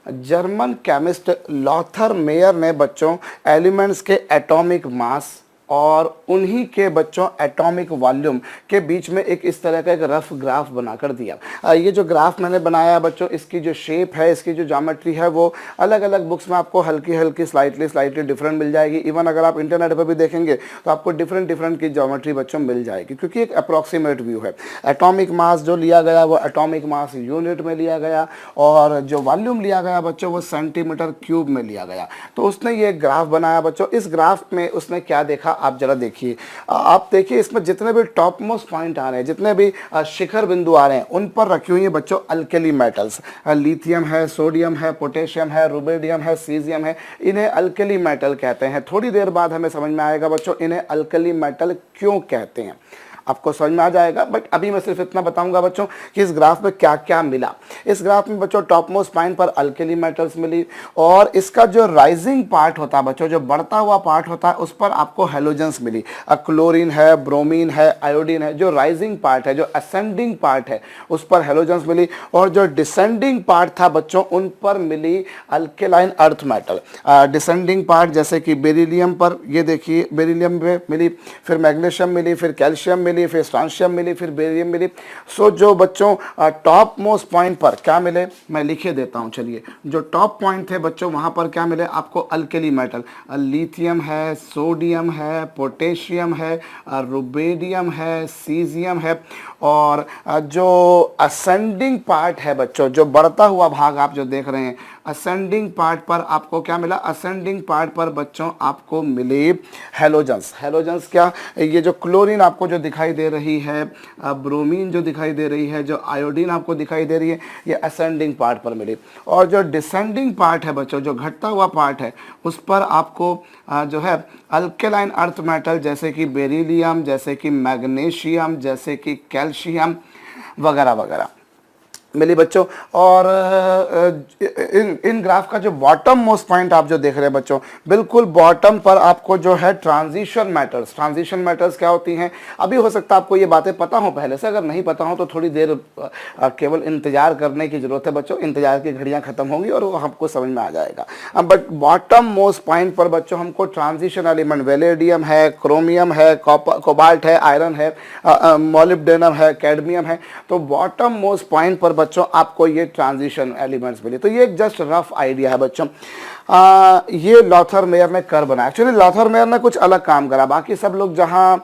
German chemist Lothar mayor ने बच्चों elements के एटॉमिक मास और उन्हीं के बच्चों एटॉमिक वॉल्यूम के बीच में एक इस तरह का एक रफ ग्राफ बनाकर दिया। ये जो ग्राफ मैंने बनाया है बच्चों, इसकी जो शेप है, इसकी जो ज्योमेट्री है, वो अलग अलग बुक्स में आपको हल्की हल्की स्लाइटली डिफरेंट मिल जाएगी। इवन अगर आप इंटरनेट पर भी देखेंगे तो आपको डिफरेंट की ज्योमेट्री बच्चों मिल जाएगी, क्योंकि एक अप्रॉक्सीमेट व्यू है। एटॉमिक मास जो लिया गया वो एटॉमिक मास यूनिट में लिया गया, और जो वॉल्यूम लिया गया बच्चों वो सेंटीमीटर क्यूब में लिया गया। तो उसने ये ग्राफ बनाया बच्चों। इस ग्राफ में उसने क्या देखा आप जरा देखिए। आप देखिए इसमें जितने भी टॉप मोस्ट पॉइंट आ रहे हैं, जितने भी शिखर बिंदु आ रहे हैं, उन पर रखी हुई है बच्चों अल्केली मेटल्स। लिथियम है, सोडियम है, पोटेशियम है, रुबिडियम है, सीजियम है। इन्हें अल्केली मेटल कहते हैं। थोड़ी देर बाद हमें समझ में आएगा बच्चों इन्हें अल्केली मेटल क्यों कहते हैं, आपको समझ में आ जाएगा। बट अभी मैं सिर्फ इतना बताऊंगा बच्चों कि इस ग्राफ में क्या क्या मिला। इस ग्राफ में बच्चों टॉप मोस्ट पॉइंट पर अल्केली मेटल्स मिली, और इसका जो राइजिंग पार्ट होता है बच्चों, जो बढ़ता हुआ पार्ट होता है, उस पर आपको हेलोजेंस मिली। क्लोरीन है, ब्रोमीन है, आयोडीन है। जो राइजिंग पार्ट है, जो असेंडिंग पार्ट है, उस पर हेलोजेंस मिली, और जो डिसेंडिंग पार्ट था बच्चों, उन पर मिली alkaline earth metal. Descending part जैसे कि बेरिलियम पर, ये देखिए बेरिलियम पे मिली, फिर मैग्नीशियम मिली, फिर कैल्शियम मिली, फिर स्ट्रांशियम मिली, फिर बेरियम मिली। सो जो बच्चों टॉप मोस्ट पॉइंट पर क्या मिले मैं लिखे देता हूं। चलिए, जो टॉप पॉइंट थे बच्चों वहां पर क्या मिले आपको, अल्केली मेटल। लिथियम है, सोडियम है, पोटेशियम है, रुबिडियम है, सीजियम है। और जो असेंडिंग पार्ट है बच्चों, जो बढ़ता हुआ भाग आप जो देख रहे हैं, असेंडिंग पार्ट पर आपको क्या मिला, असेंडिंग पार्ट पर बच्चों आपको मिले हेलोजेंस। हेलोजेंस क्या, ये जो क्लोरीन आपको जो दिखाई दे रही है, ब्रोमीन जो दिखाई दे रही है, जो आयोडीन आपको दिखाई दे रही है, ये असेंडिंग पार्ट पर मिली। और जो डिसेंडिंग पार्ट है बच्चों, जो घटता हुआ पार्ट है, उस पर आपको जो है अल्केलाइन अर्थ मेटल जैसे कि बेरिलियम, जैसे कि मैग्नीशियम, जैसे कि कैल्शियम वगैरह वगैरह मिली बच्चों। और इन ग्राफ का जो बॉटम मोस्ट पॉइंट आप जो देख रहे हैं बच्चों, बिल्कुल बॉटम पर आपको जो है ट्रांजिशन मेटल्स। ट्रांजिशन मेटल्स क्या होती हैं, अभी हो सकता है आपको ये बातें पता हो पहले से, अगर नहीं पता हो तो थोड़ी देर केवल इंतजार करने की जरूरत है बच्चों। इंतजार की घड़ियां खत्म होंगी और वो हमको समझ में आ जाएगा। बट बॉटम मोस्ट पॉइंट पर बच्चों हमको ट्रांजिशन एलिमेंट, वेलेडियम है, क्रोमियम है, कोबाल्ट है, आयरन है, मोलिब्डेनम है, कैडमियम है। तो बॉटम मोस्ट पॉइंट पर बच्चों आपको ये ट्रांजिशन एलिमेंट्स मिले। तो ये एक जस्ट रफ आइडिया है बच्चों। ये लॉथर मेयर ने कर बनाया। एक्चुअली लॉथर मेयर ने कुछ अलग काम करा। बाकी सब लोग जहां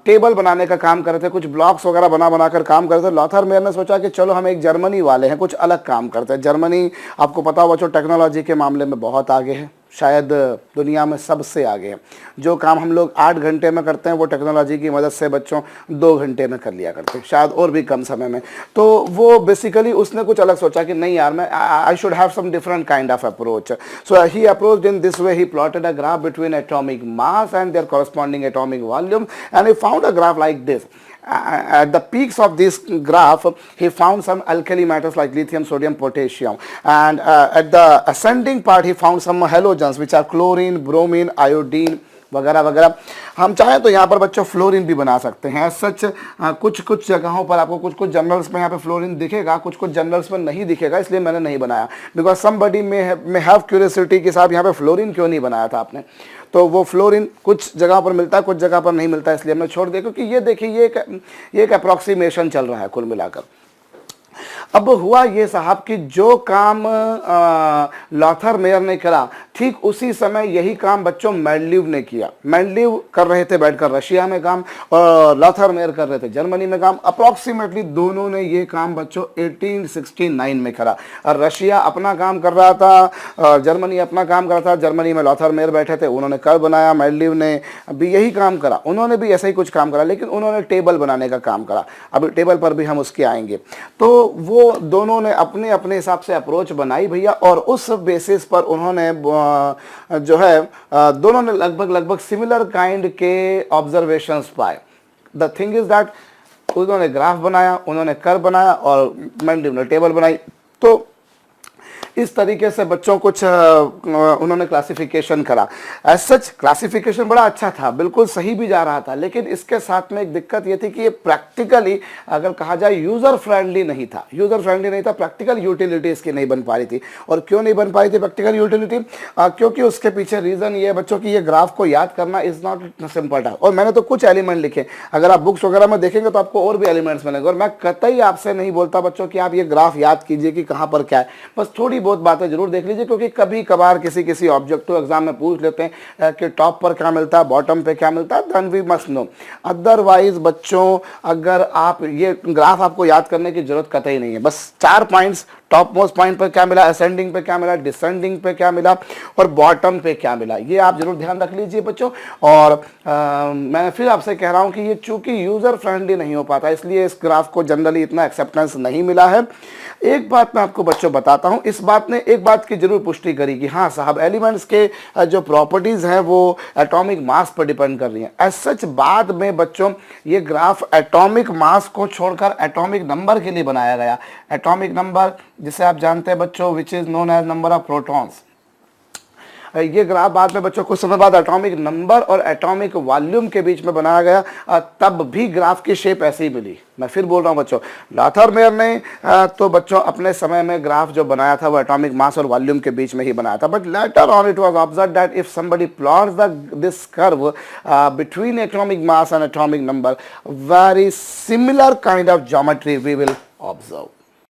टेबल बनाने का काम कर रहे थे, कुछ ब्लॉक्स वगैरह बनाकर काम कर रहे थे, लॉथर मेयर ने सोचा कि चलो हम एक जर्मनी वाले हैं, कुछ अलग काम करते हैं। जर्मनी आपको पता होगा बच्चों टेक्नोलॉजी के मामले में बहुत आगे है, शायद दुनिया में सबसे आगे है। जो काम हम लोग 8 घंटे में करते हैं वो टेक्नोलॉजी की मदद से बच्चों 2 घंटे में कर लिया करते हैं, शायद और भी कम समय में। तो वो बेसिकली उसने कुछ अलग सोचा कि नहीं यार, मैं I should have some different kind of approach. So he approached in this way. He plotted a graph between atomic mass and their corresponding atomic volume, and he found a graph like this. At the peaks of this graph, he found some alkali metals like lithium, sodium, potassium, and at the ascending part, he found some halogens, which are chlorine, bromine, iodine वगैरह वगैरह। हम चाहें तो यहाँ पर बच्चों fluorine भी बना सकते हैं। सच कुछ कुछ जगहों पर आपको कुछ कुछ जर्नल्स में यहाँ पे फ्लोरीन दिखेगा, कुछ कुछ जर्नल्स में नहीं दिखेगा, इसलिए मैंने नहीं बनाया। बिकॉज समबडी में हैव क्यूरियोसिटी कि साहब यहाँ पे फ्लोरीन क्यों नहीं बनाया था आपने। तो वो फ्लोरीन कुछ जगह पर मिलता है, कुछ जगह पर नहीं मिलता है, इसलिए हमने छोड़ दिया। क्योंकि ये देखिए ये एक अप्रॉक्सीमेशन चल रहा है कुल मिलाकर। अब हुआ ये साहब कि जो काम लॉथर मेयर ने करा, ठीक उसी समय यही काम बच्चों मेंडलीव ने किया। मेंडलीव कर रहे थे बैठकर रशिया में काम, और लॉथर मेयर कर रहे थे जर्मनी में काम। अप्रॉक्सीमेटली दोनों ने ये काम बच्चों 1869 में करा। और रशिया अपना काम कर रहा था, जर्मनी अपना काम कर रहा था। जर्मनी में लॉथर मेयर बैठे थे, उन्होंने कर बनाया। मेंडलीव ने भी यही काम करा, उन्होंने भी ऐसा ही कुछ काम करा, लेकिन उन्होंने टेबल बनाने का काम करा। अभी टेबल पर भी हम उसके आएंगे। तो वो दोनों ने अपने अपने हिसाब से अप्रोच बनाई भैया, और उस बेसिस पर उन्होंने जो है दोनों ने लगभग सिमिलर काइंड के ऑब्जर्वेशंस पाए। द थिंग इज दैट उन्होंने ग्राफ बनाया, उन्होंने कर बनाया, और मेंडलीव ने टेबल बनाई। तो इस तरीके से बच्चों कुछ उन्होंने क्लासिफिकेशन करा। एज सच क्लासिफिकेशन बड़ा अच्छा था, बिल्कुल सही भी जा रहा था, लेकिन इसके साथ में एक दिक्कत ये थी कि ये प्रैक्टिकली अगर कहा जाए यूज़र फ्रेंडली नहीं था। यूज़र फ्रेंडली नहीं था, प्रैक्टिकल यूटिलिटी इसकी नहीं बन पा रही थी। और क्यों नहीं बन पाई थी प्रैक्टिकल यूटिलिटी? क्योंकि उसके पीछे रीज़न ये है बच्चों की ये ग्राफ को याद करना इज़ नॉट सिंपल टास्क। और मैंने तो कुछ एलिमेंट लिखे, अगर आप बुक्स वगैरह में देखेंगे तो आपको और भी एलिमेंट्स मिलेंगे। और मैं कतई आपसे नहीं बोलता बच्चों कि आप ये ग्राफ याद कीजिए कि कहाँ पर क्या है, बस थोड़ी बहुत बातें जरूर देख लीजिए, क्योंकि कभी कभार किसी ऑब्जेक्टिव एग्जाम में पूछ लेते हैं कि टॉप पर क्या मिलता है, बॉटम पे क्या मिलता है, then we must know. Otherwise बच्चों अगर आप ये ग्राफ आपको याद करने की जरूरत कतई नहीं है। बस 4 पॉइंट्स, टॉप मोस्ट पॉइंट पर क्या मिला, असेंडिंग पे क्या मिला, डिसेंडिंग पे क्या मिला और बॉटम पे क्या मिला, ये आप जरूर ध्यान रख लीजिए बच्चों। और मैं फिर आपसे कह रहा हूं कि ये चूंकि यूजर फ्रेंडली नहीं हो पाता, इसलिए इस ग्राफ को जनरली इतना एक्सेप्टेंस नहीं मिला है। एक बात मैं आपको बच्चों बताता हूं, इस बात ने एक बात की जरूर पुष्टि करी कि हाँ साहब, एलिमेंट्स के जो प्रॉपर्टीज हैं वो एटॉमिक मास पर डिपेंड कर रही हैं। एज सच बाद में बच्चों ये ग्राफ एटॉमिक मास को छोड़कर एटॉमिक नंबर के लिए बनाया गया। एटॉमिक नंबर जिसे आप जानते हैं बच्चों, which is known as number of protons. ये ग्राफ बाद में बच्चों कुछ समय बाद एटॉमिक नंबर और एटॉमिक वॉल्यूम के बीच में बनाया गया, तब भी ग्राफ की शेप ऐसी ही मिली। मैं फिर बोल रहा हूँ बच्चों, लॉथर मेयर ने तो बच्चों अपने समय में ग्राफ जो बनाया था वो एटॉमिक मास और वॉल्यूम के बीच में ही बनाया था, but later on it was observed that if somebody plots this curve between atomic mass and atomic number, very similar kind of geometry we will observe.